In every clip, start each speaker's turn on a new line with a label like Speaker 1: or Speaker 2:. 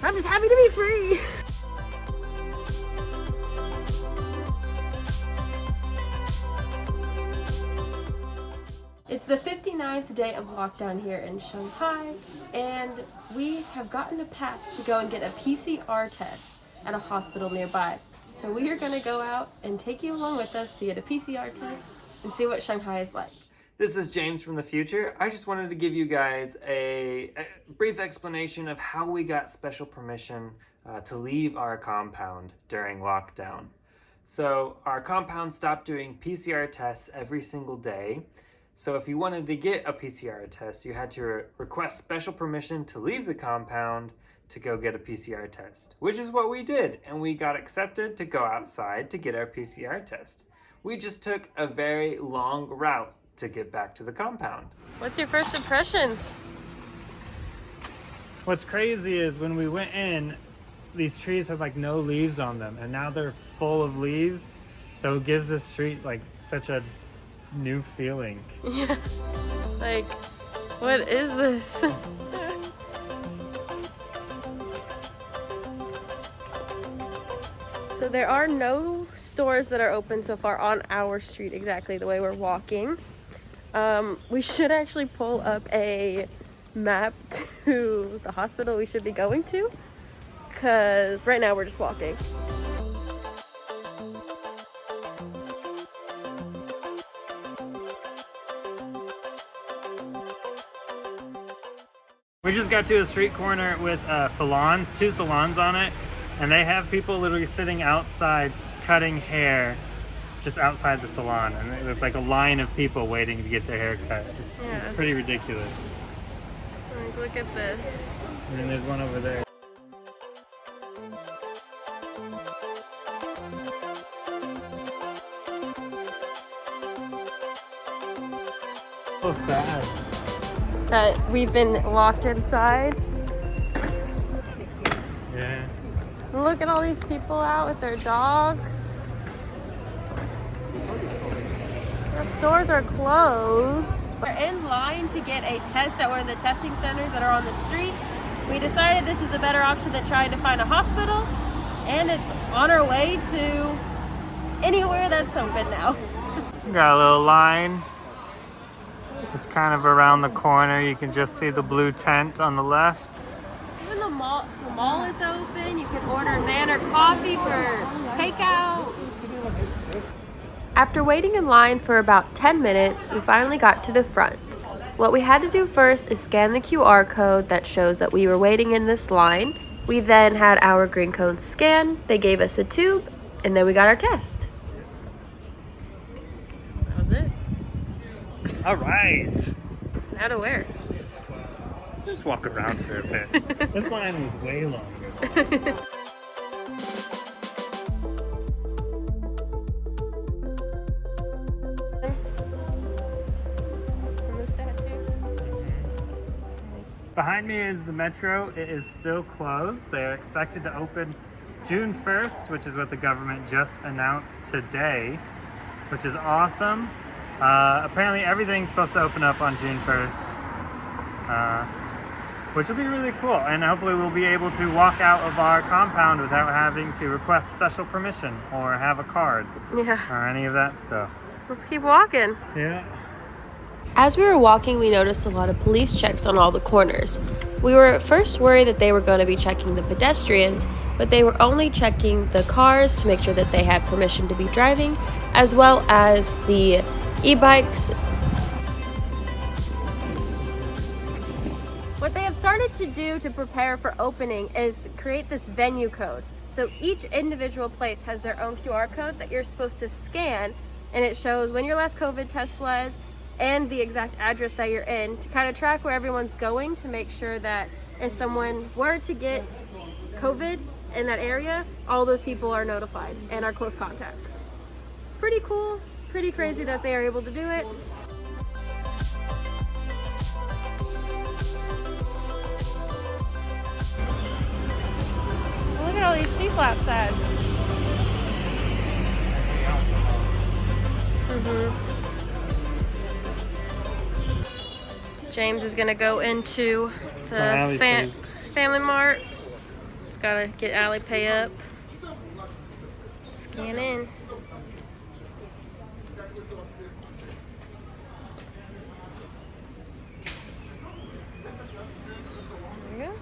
Speaker 1: I'm just happy to be free. It's the 59th day of lockdown here in Shanghai, and we have gotten a pass to go and get a PCR test at a hospital nearby. So we are going to go out and take you along with us to get a PCR test and see what Shanghai is like.
Speaker 2: This is James from the future. I just wanted to give you guys a brief explanation of how we got special permission to leave our compound during lockdown. So our compound stopped doing PCR tests every single day. So if you wanted to get a PCR test, you had to request special permission to leave the compound to go get a PCR test, which is what we did. And we got accepted to go outside to get our PCR test. We just took a very long route to get back to the compound.
Speaker 1: What's your first impressions?
Speaker 3: What's crazy is when we went in, these trees had like no leaves on them, and now they're full of leaves. So it gives this street like such a new feeling.
Speaker 1: Yeah. Like, what is this? So there are no stores that are open so far on our street exactly the way we're walking. We should actually pull up a map to the hospital we should be going to, because right now we're just walking.
Speaker 3: We just got to a street corner with salons, 2 salons on it, and they have people literally sitting outside cutting hair just outside the salon, and there's like a line of people waiting to get their hair cut. It's pretty ridiculous.
Speaker 1: Like, look at this.
Speaker 3: And then there's one over there. So sad
Speaker 1: that we've been locked inside.
Speaker 3: Yeah.
Speaker 1: Look at all these people out with their dogs. The stores are closed. We're in line to get a test at one of the testing centers that are on the street. We decided this is a better option than trying to find a hospital, and it's on our way to anywhere that's open now.
Speaker 3: Got a little line. It's kind of around the corner. You can just see the blue tent on the left.
Speaker 1: Even the mall is open. You can order van or coffee for takeout. After waiting in line for about 10 minutes, we finally got to the front. What we had to do first is scan the QR code that shows that we were waiting in this line. We then had our green code scanned, they gave us a tube, and then we got our test. That was it.
Speaker 3: All right.
Speaker 1: Now to where?
Speaker 3: Let's just walk around for a bit. This line was way longer. Behind me is the metro. It is still closed. They are expected to open June 1st, which is what the government just announced today, which is awesome. Apparently everything's supposed to open up on June 1st, which will be really cool. And hopefully we'll be able to walk out of our compound without having to request special permission or have a card or any of that stuff.
Speaker 1: Let's keep walking.
Speaker 3: Yeah.
Speaker 1: As we were walking, we noticed a lot of police checks on all the corners. We were at first worried that they were going to be checking the pedestrians, but they were only checking the cars to make sure that they had permission to be driving, as well as the e-bikes. What they have started to do to prepare for opening is create this venue code. So each individual place has their own QR code that you're supposed to scan, and it shows when your last COVID test was and the exact address that you're in to kind of track where everyone's going, to make sure that if someone were to get COVID in that area, all those people are notified and are close contacts. Pretty cool, pretty crazy that they are able to do it. Look at all these people outside. James is gonna go into the Family Mart Just gotta get Alipay up. Scan in. There we go.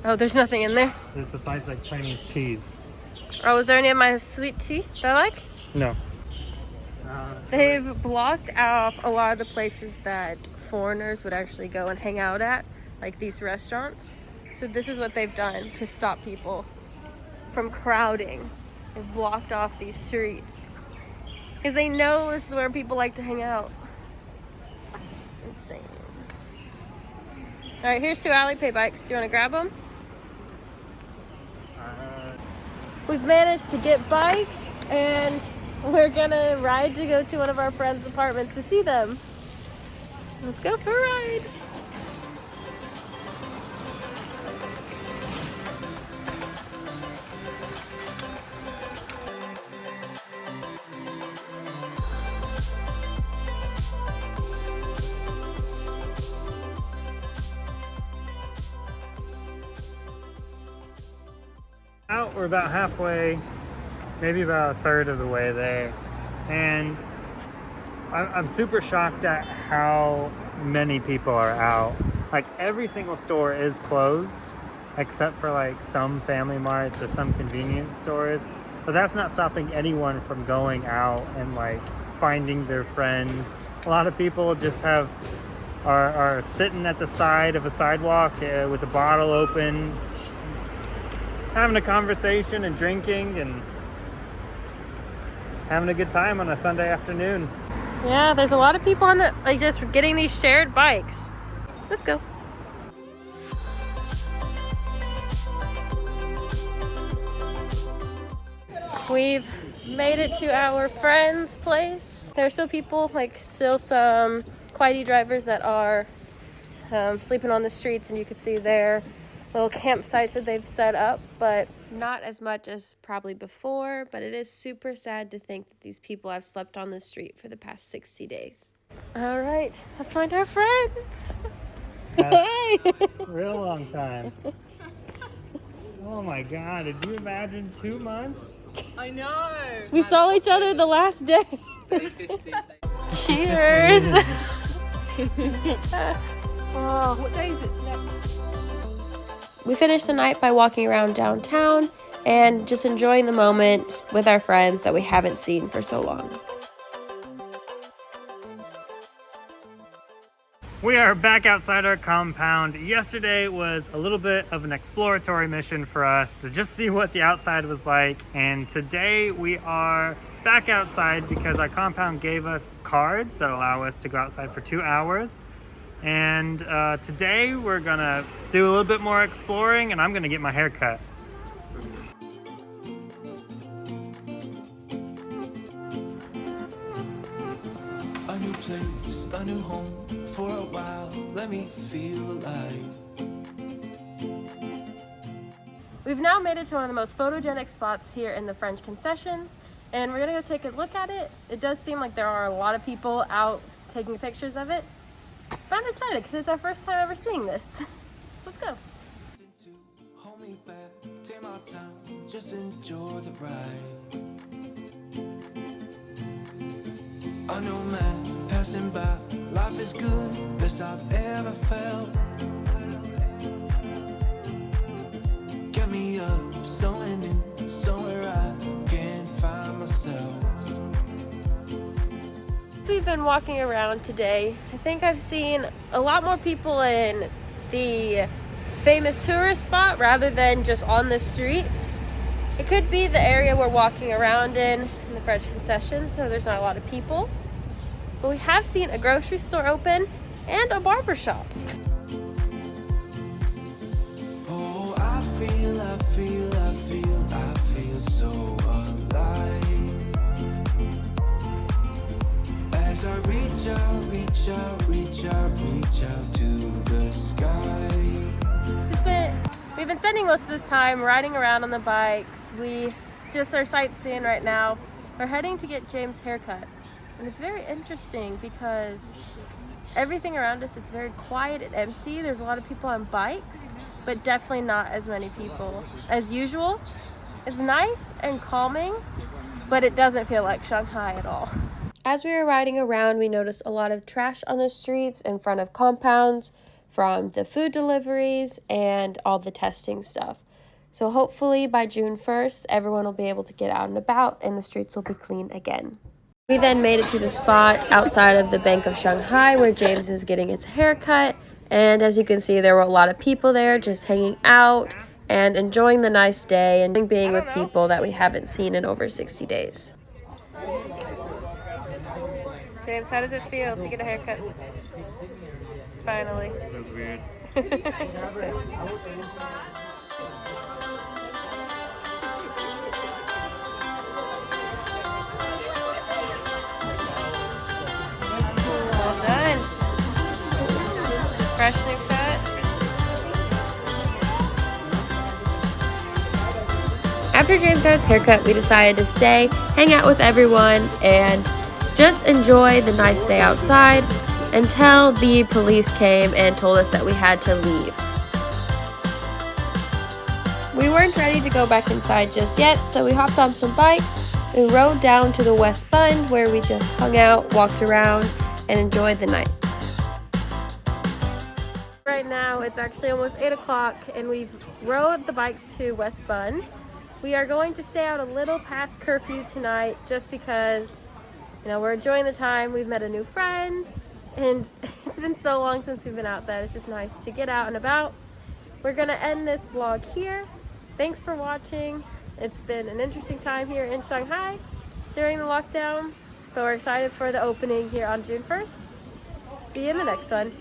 Speaker 1: Oh, there's nothing in there.
Speaker 3: There's besides like Chinese teas.
Speaker 1: Oh, is there any of my sweet tea that I like?
Speaker 3: No.
Speaker 1: They've blocked off a lot of the places that foreigners would actually go and hang out at, like these restaurants. So this is what they've done to stop people from crowding. They've blocked off these streets because they know this is where people like to hang out. It's insane. All right, here's 2 Alipay bikes. Do you want to grab them? We've managed to get bikes, and we're gonna ride to go to one of our friends' apartments to see them. Let's go for a ride.
Speaker 3: Out, we're about halfway, maybe about a third of the way there, and I'm super shocked at how many people are out. Like every single store is closed except for like some Family Marts or some convenience stores, but that's not stopping anyone from going out and like finding their friends. A lot of people just are sitting at the side of a sidewalk with a bottle open, having a conversation and drinking and having a good time on a Sunday afternoon.
Speaker 1: Yeah, there's a lot of people on the like just getting these shared bikes. Let's go. We've made it to our friend's place. There are still people, like still some Quiety drivers that are sleeping on the streets, and you can see their little campsites that they've set up, but not as much as probably before. But it is super sad to think that these people have slept on the street for the past 60 days. All right, let's find our friends. Hey!
Speaker 3: Real long time. Oh my God, did you imagine 2 months?
Speaker 4: I know.
Speaker 1: We saw each other the last day.
Speaker 4: Day 50.
Speaker 1: Cheers. Oh.
Speaker 4: What day is it today?
Speaker 1: We finished the night by walking around downtown and just enjoying the moment with our friends that we haven't seen for so long.
Speaker 3: We are back outside our compound. Yesterday was a little bit of an exploratory mission for us to just see what the outside was like, and today we are back outside because our compound gave us cards that allow us to go outside for 2 hours. And today we're gonna do a little bit more exploring, and I'm gonna get my hair cut.
Speaker 5: A new place, a new home. For a while, let me feel alive.
Speaker 1: We've now made it to one of the most photogenic spots here in the French Concessions, and we're gonna go take a look at it. It does seem like there are a lot of people out taking pictures of it, but I'm excited because it's our first time ever seeing this. So let's go.
Speaker 5: Hold me back, take my time, just enjoy the ride. A new man passing by, life is good, best I've ever felt. Get me up, somewhere new, somewhere I can find myself.
Speaker 1: We've been walking around today. I think I've seen a lot more people in the famous tourist spot rather than just on the streets. It could be the area we're walking around in the French Concession, so there's not a lot of people. But we have seen a grocery store open and a barber shop.
Speaker 5: Oh, I feel so alive. As I reach out to the sky.
Speaker 1: We've been spending most of this time riding around on the bikes. We just are sightseeing right now. We're heading to get James' haircut. And it's very interesting because everything around us, it's very quiet and empty. There's a lot of people on bikes, but definitely not as many people as usual. It's nice and calming, but it doesn't feel like Shanghai at all. As we were riding around, we noticed a lot of trash on the streets in front of compounds from the food deliveries and all the testing stuff. So hopefully by June 1st, everyone will be able to get out and about and the streets will be clean again. We then made it to the spot outside of the Bank of Shanghai where James is getting his haircut. And as you can see, there were a lot of people there just hanging out and enjoying the nice day and being with people that we haven't seen in over 60 days. James, how does it feel to get a haircut? Finally.
Speaker 3: It was weird.
Speaker 1: Well done. Fresh new cut. After James got his haircut, we decided to stay, hang out with everyone, and just enjoy the nice day outside until the police came and told us that we had to leave. We weren't ready to go back inside just yet, so we hopped on some bikes and rode down to the West Bund where we just hung out, walked around, and enjoyed the night. Right now it's actually almost 8 o'clock and we've rode the bikes to West Bund. We are going to stay out a little past curfew tonight just because, you know, we're enjoying the time. We've met a new friend and it's been so long since we've been out that it's just nice to get out and about. We're gonna end this vlog here. Thanks for watching. It's been an interesting time here in Shanghai during the lockdown, but we're excited for the opening here on June 1st. See you in the next one.